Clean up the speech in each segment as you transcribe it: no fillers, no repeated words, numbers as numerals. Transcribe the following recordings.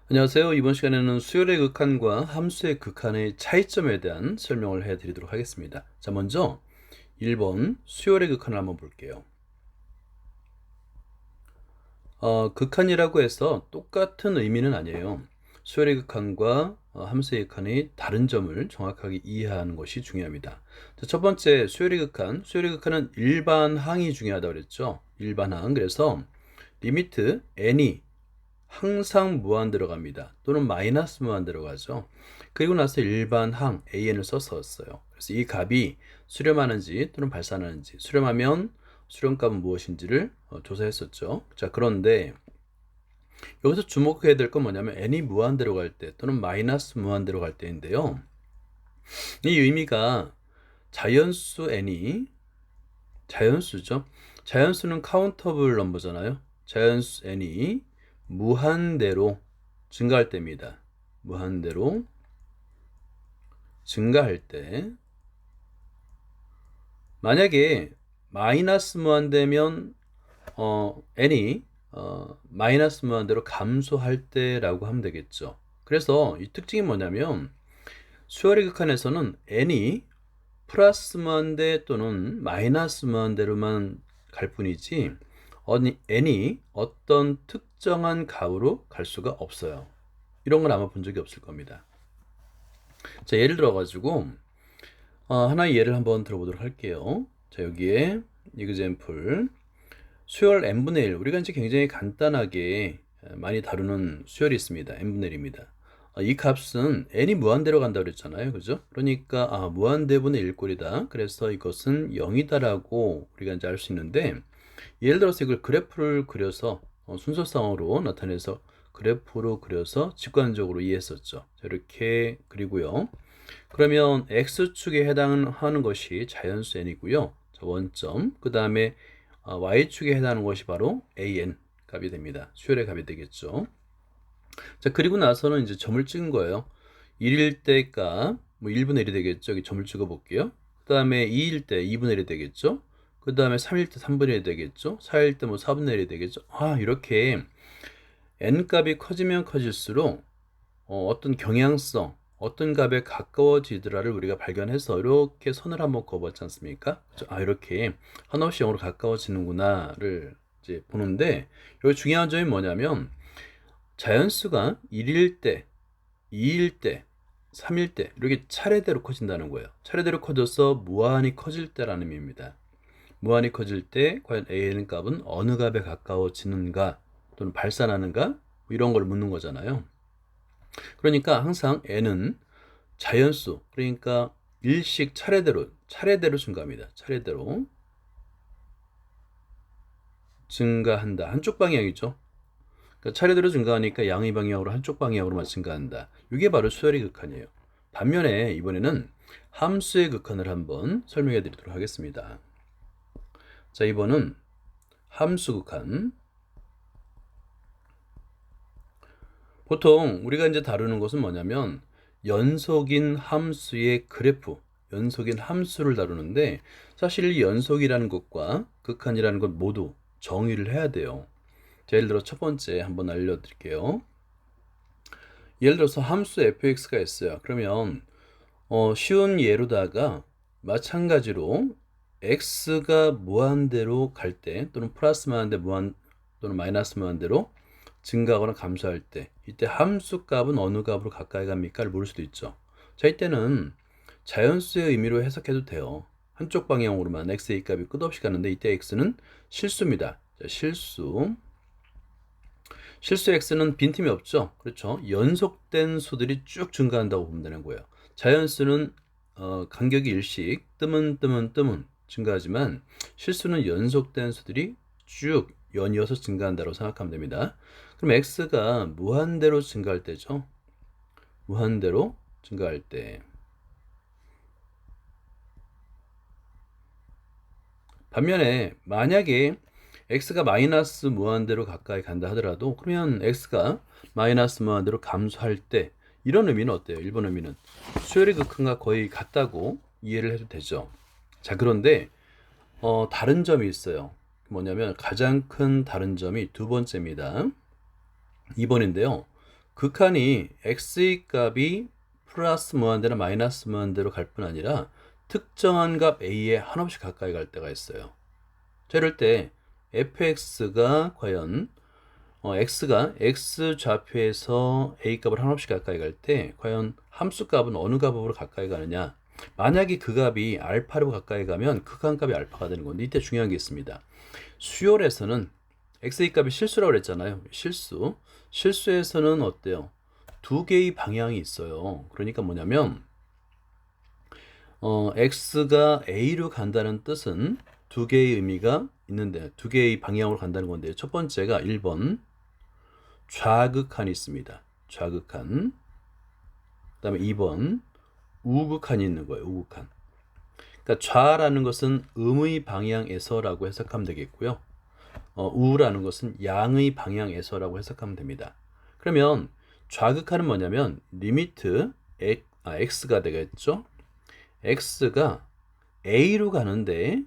안녕하세요. 이번 시간에는 수열의 극한과 함수의 극한의 차이점에 대한 설명을 해드리도록 하겠습니다. 자, 먼저 1번 수열의 극한을 한번 볼게요. 극한이라고 해서 똑같은 의미는 아니에요. 수열의 극한과 함수의 극한의 다른 점을 정확하게 이해하는 것이 중요합니다. 자, 첫 번째 수열의 극한. 수열의 극한은 일반항이 중요하다고 그랬죠. 일반항. 그래서 리미트 n이 항상 무한대로 갑니다. 또는 마이너스 무한대로 가죠. 그리고 나서 일반항 an을 썼어요. 그래서 이 값이 수렴하는지 또는 발산하는지, 수렴하면 수렴값은 무엇인지를 조사했었죠. 자, 그런데 여기서 주목해야 될 건 뭐냐면 n이 무한대로 갈 때 또는 마이너스 무한대로 갈 때인데요. 이 의미가 자연수 n이 자연수죠. 자연수는 카운터블 넘버잖아요. 자연수 n이 무한대로 증가할 때입니다. 무한대로 증가할 때 만약에 마이너스 무한대면 n이 마이너스 무한대로 감소할 때라고 하면 되겠죠. 그래서 이 특징이 뭐냐면 수열의 극한에서는 n이 플러스 무한대 또는 마이너스 무한대로만 갈 뿐이지 n이 어떤 특정한 값으로 갈 수가 없어요. 이런 건 아마 본 적이 없을 겁니다. 자, 예를 들어 가지고 하나의 예를 한번 들어보도록 할게요. 자, 여기에 example 수열 n분의 1, 우리가 이제 굉장히 간단하게 많이 다루는 수열이 있습니다. n분의 1입니다. 이 값은 n이 무한대로 간다고 그랬잖아요. 그죠? 그러니까 무한대분의 1꼴이다. 그래서 이것은 0이다라고 우리가 이제 알 수 있는데, 예를 들어서 이걸 그래프를 그려서 순서상으로 나타내서 그래프로 그려서 직관적으로 이해했었죠. 자, 이렇게 그리고요. 그러면 x축에 해당하는 것이 자연수 n이고요. 자, 원점. 그 다음에 y축에 해당하는 것이 바로 an 값이 됩니다. 수열의 값이 되겠죠. 자, 그리고 나서는 이제 점을 찍은 거예요. 1일 때 값, 뭐 1분의 1이 되겠죠. 여기 점을 찍어 볼게요. 그 다음에 2일 때 2분의 1이 되겠죠. 그 다음에 3일 때 3분의 1이 되겠죠. 4일 때 뭐 4분의 1이 되겠죠. 이렇게 n 값이 커지면 커질수록 어떤 경향성, 어떤 값에 가까워지더라를 우리가 발견해서 이렇게 선을 한번 그어봤지 않습니까? 이렇게 한없이 0으로 가까워지는구나를 이제 보는데, 여기 중요한 점이 뭐냐면 자연수가 1일 때, 2일 때, 3일 때 이렇게 차례대로 커진다는 거예요. 차례대로 커져서 무한히 커질 때라는 의미입니다. 무한히 커질 때 과연 AN 값은 어느 값에 가까워지는가 또는 발산하는가 뭐 이런 걸 묻는 거잖아요. 그러니까 항상 n은 자연수, 그러니까 일씩 차례대로 증가합니다. 차례대로 증가한다. 한쪽 방향이죠. 그러니까 차례대로 증가하니까 양의 방향으로 한쪽 방향으로만 증가한다. 이게 바로 수열의 극한이에요. 반면에 이번에는 함수의 극한을 한번 설명해 드리도록 하겠습니다. 자, 이번은 함수 극한. 보통 우리가 이제 다루는 것은 뭐냐면 연속인 함수의 그래프, 연속인 함수를 다루는데, 사실 이 연속이라는 것과 극한이라는 것 모두 정의를 해야 돼요. 자, 예를 들어 첫 번째 한번 알려드릴게요. 예를 들어서 함수 fx가 있어요. 그러면 쉬운 예로다가 마찬가지로 x가 무한대로 갈 때 또는 플러스 무한대 또는 마이너스 무한대로 증가하거나 감소할 때 이때 함수 값은 어느 값으로 가까이 갑니까를 물을 수도 있죠. 자, 이때는 자연수의 의미로 해석해도 돼요. 한쪽 방향으로만 x의 값이 끝없이 가는데 이때 x는 실수입니다. 자, 실수 x는 빈틈이 없죠. 그렇죠. 연속된 수들이 쭉 증가한다고 보면 되는 거예요. 자연수는 간격이 일씩 뜨문 증가하지만 실수는 연속된 수들이 쭉 연이어서 증가한다고 생각하면 됩니다. 그럼 x가 무한대로 증가할 때죠. 무한대로 증가할 때. 반면에 만약에 x가 마이너스 무한대로 가까이 간다 하더라도 그러면 x가 마이너스 무한대로 감소할 때 이런 의미는 어때요? 일본 의미는 수열의 극한과 거의 같다고 이해를 해도 되죠. 자, 그런데 다른 점이 있어요. 뭐냐면 가장 큰 다른 점이 두 번째입니다. 2번인데요. 극한이 x의 값이 플러스 무한대나 마이너스 무한대로 갈 뿐 아니라 특정한 값 a에 한없이 가까이 갈 때가 있어요. 자, 이럴 때 fx가 과연 x가 x 좌표에서 a 값을 한없이 가까이 갈 때 과연 함수 값은 어느 값으로 가까이 가느냐. 만약에 그 값이 알파로 가까이 가면 극한 값이 알파가 되는 건데, 이때 중요한 게 있습니다. 수열에서는 x의 값이 실수라고 그랬잖아요. 실수에서는 어때요? 두 개의 방향이 있어요. 그러니까 뭐냐면 x가 a로 간다는 뜻은 두 개의 의미가 있는데, 두 개의 방향으로 간다는 건데요. 첫 번째가 1번 좌극한이 있습니다. 좌극한. 그 다음에 2번 우극한이 있는 거예요. 우극한. 그러니까 좌라는 것은 음의 방향에서라고 해석하면 되겠고요. 우라는 것은 양의 방향에서라고 해석하면 됩니다. 그러면 좌극한은 뭐냐면 리미트 x가 되겠죠. x가 a로 가는데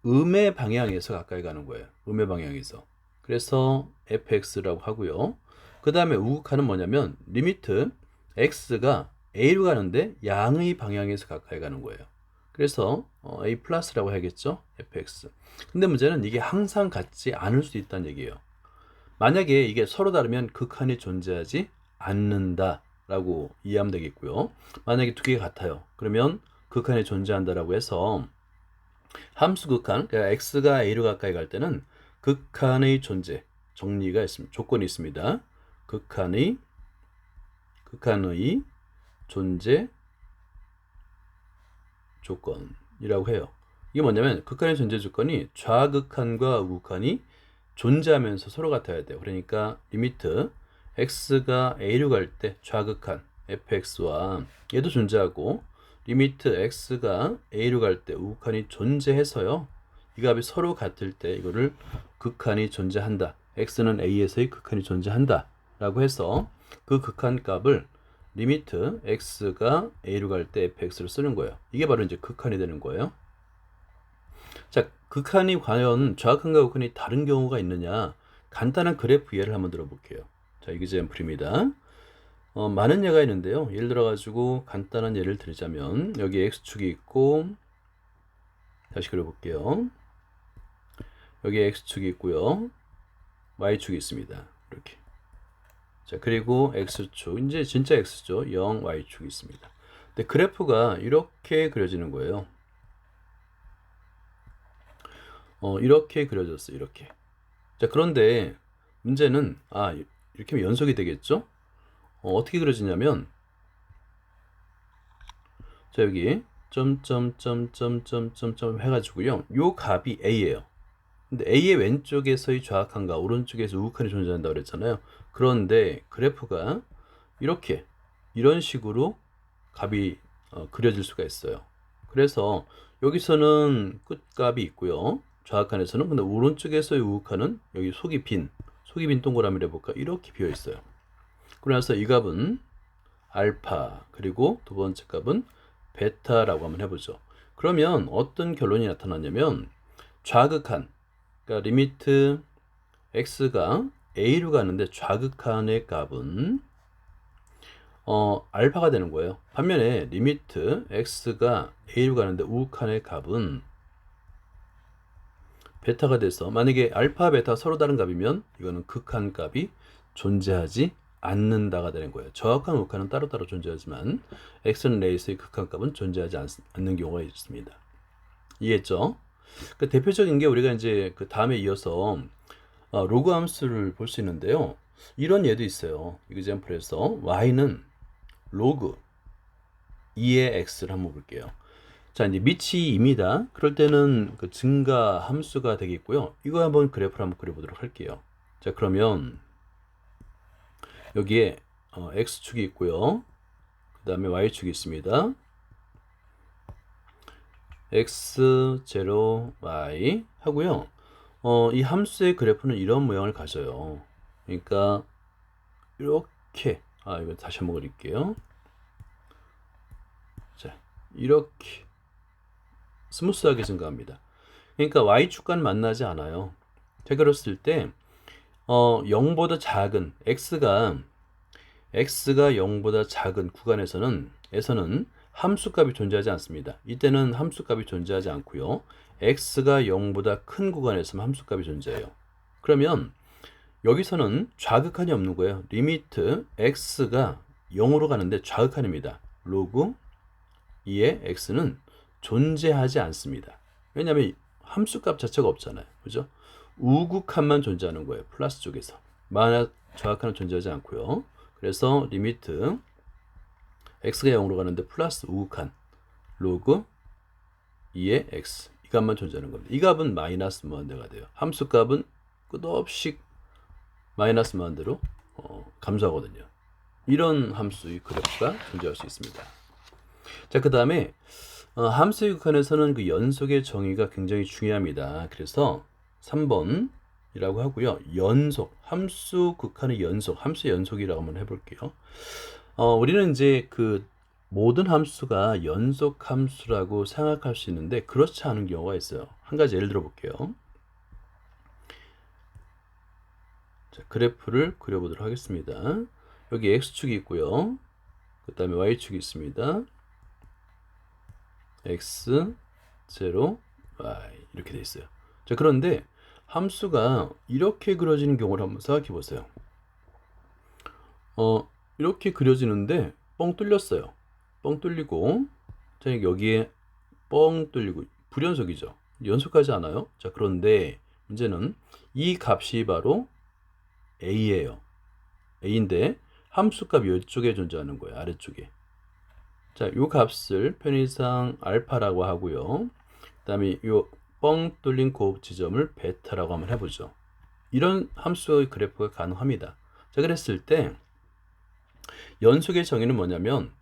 음의 방향에서 가까이 가는 거예요. 음의 방향에서. 그래서 fx라고 하고요. 그 다음에 우극한은 뭐냐면 리미트 x가 a로 가는데 양의 방향에서 가까이 가는 거예요. 그래서 a 플러스라고 해야겠죠. fx. 근데 문제는 이게 항상 같지 않을 수 있다는 얘기예요. 만약에 이게 서로 다르면 극한이 존재하지 않는다라고 이해하면 되겠고요. 만약에 두 개가 같아요. 그러면 극한이 존재한다라고 해서 함수 극한, 그러니까 x가 a로 가까이 갈 때는 극한의 존재, 정리가 있습니다. 조건이 있습니다. 극한의 존재 조건이라고 해요. 이게 뭐냐면 극한의 존재 조건이 좌극한과 우극한이 존재하면서 서로 같아야 돼요. 그러니까 리미트 x가 a로 갈 때 좌극한 fx와 얘도 존재하고, 리미트 x가 a로 갈 때 우극한이 존재해서요. 이 값이 서로 같을 때 이거를 극한이 존재한다. x는 a에서의 극한이 존재한다. 라고 해서 그 극한 값을 리미트 x가 a로 갈 때 fx를 쓰는 거예요. 이게 바로 이제 극한이 되는 거예요. 자, 극한이 과연 좌극한과 우극한이 다른 경우가 있느냐? 간단한 그래프 예를 한번 들어볼게요. 자, 이그젬플입니다. 많은 예가 있는데요. 예를 들어가지고 간단한 예를 들자면 여기 x축이 있고, 다시 그려볼게요. 여기 x축이 있고요. y축이 있습니다. 이렇게. 자, 그리고 x축, 이제 진짜 x죠. 0, y축이 있습니다. 근데 그래프가 이렇게 그려지는 거예요. 이렇게 그려졌어요. 이렇게. 자, 그런데 문제는 이렇게 하면 연속이 되겠죠? 어떻게 그려지냐면, 자, 여기 점점점점점점점 해가지고요. 요 값이 a예요. 근데 a의 왼쪽에서의 좌극한과 오른쪽에서 우극한이 존재한다고 그랬잖아요. 그런데 그래프가 이런 식으로 값이 그려질 수가 있어요. 그래서 여기서는 끝값이 있고요. 좌극한에서는, 근데 오른쪽에서의 우극한은 여기 속이 빈 동그라미를 해볼까? 이렇게 비어 있어요. 그래서 이 값은 알파, 그리고 두 번째 값은 베타라고 한번 해보죠. 그러면 어떤 결론이 나타나냐면 좌극한, 그러니까 리미트 x가 a로 가는데 좌극한의 값은 알파가 되는 거예요. 반면에 리미트 x가 a로 가는데 우극한의 값은 베타가 돼서, 만약에 알파, 베타 서로 다른 값이면 이거는 극한 값이 존재하지 않는다가 되는 거예요. 정확한 우극한은 따로따로 존재하지만 x는 a에서의 극한 값은 존재하지 않는 경우가 있습니다. 이해했죠? 그 대표적인 게 우리가 이제 그 다음에 이어서 로그 함수를 볼 수 있는데요. 이런 예도 있어요. 이그젬플에서 y는 로그 2의 x를 한번 볼게요. 자, 이제 밑이 2입니다. 그럴 때는 그 증가 함수가 되겠고요. 이거 한번 그래프를 한번 그려보도록 할게요. 자, 그러면 여기에 x축이 있고요. 그 다음에 y축이 있습니다. x0, y 하고요. 이 함수의 그래프는 이런 모양을 가져요. 그러니까 이렇게, 이거 다시 한번 그릴게요. 자, 이렇게 스무스하게 증가합니다. 그러니까 y축과는 만나지 않아요. 자, 그랬을 때 0보다 작은 x가 x가 0보다 작은 구간에서는 함수값이 존재하지 않습니다. 이때는 함수값이 존재하지 않고요. x가 0보다 큰 구간에서는 함수값이 존재해요. 그러면 여기서는 좌극한이 없는 거예요. 리미트 x가 0으로 가는데 좌극한입니다. 로그 2의 x는 존재하지 않습니다. 왜냐하면 함수값 자체가 없잖아요. 그죠? 우극한만 존재하는 거예요. 플러스 쪽에서. 만약 좌극한은 존재하지 않고요. 그래서 리미트 x가 0으로 가는데 플러스 우극한 로그 2의 x 이 값만 존재하는 겁니다. 이 값은 마이너스 무한대가 돼요. 함수값은 끝없이 마이너스 무한대로 감소하거든요. 이런 함수의 그래프가 존재할 수 있습니다. 자, 그 다음에 함수의 극한에서는 그 연속의 정의가 굉장히 중요합니다. 그래서 3번이라고 하고요. 연속, 함수 극한의 연속, 함수 연속이라고 한번 해볼게요. 우리는 이제 그 모든 함수가 연속 함수라고 생각할 수 있는데 그렇지 않은 경우가 있어요. 한 가지 예를 들어 볼게요. 자, 그래프를 그려보도록 하겠습니다. 여기 x축이 있고요. 그 다음에 y축이 있습니다. x, 0, y 이렇게 돼 있어요. 자, 그런데 함수가 이렇게 그려지는 경우를 한번 생각해 보세요. 이렇게 그려지는데 뻥 뚫렸어요. 뻥 뚫리고, 자, 여기에 뻥 뚫리고 불연속이죠. 연속하지 않아요. 자, 그런데 문제는 이 값이 바로 a예요. a인데 함수값이 이쪽에 존재하는 거예요. 아래쪽에. 자, 요 값을 편의상 알파라고 하고요. 그 다음에 요 뻥 뚫린 그 지점을 베타라고 한번 해보죠. 이런 함수의 그래프가 가능합니다. 자, 그랬을 때 연속의 정의는 뭐냐면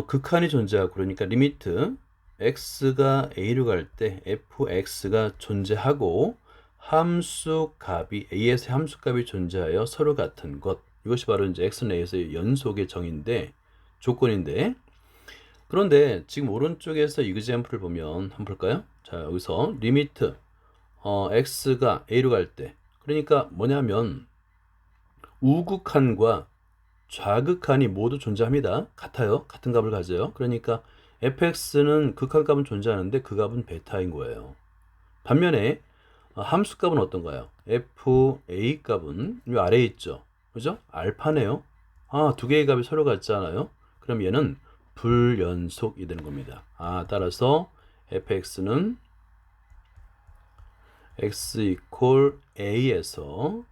극한이 존재하고 그러니까 리미트 x가 a로 갈 때 fx가 존재하고 함수 값이 a에서 함수 값이 존재하여 서로 같은 것, 이것이 바로 이제 x는 a에서의 연속의 정의인데 조건인데, 그런데 지금 오른쪽에서 이그젬플을 보면 한번 볼까요? 자, 여기서 리미트 x가 a로 갈 때, 그러니까 뭐냐면 우극한과 좌극한이 모두 존재합니다. 같아요. 같은 값을 가져요. 그러니까 fx는 극한 값은 존재하는데 그 값은 베타인 거예요. 반면에 함수 값은 어떤가요? fa 값은 이 아래에 있죠. 그죠? 알파네요. 두 개의 값이 서로 같지 않아요? 그럼 얘는 불연속이 되는 겁니다. 따라서 fx는 x 이퀄 a에서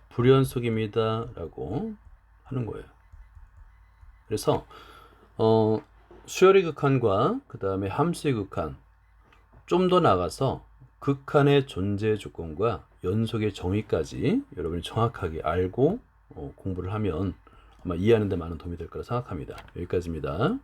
불연속입니다 라고 하는 거예요. 그래서 수열의 극한과 그 다음에 함수의 극한, 좀 더 나가서 극한의 존재 조건과 연속의 정의까지 여러분이 정확하게 알고 공부를 하면 아마 이해하는 데 많은 도움이 될 거라 생각합니다. 여기까지입니다.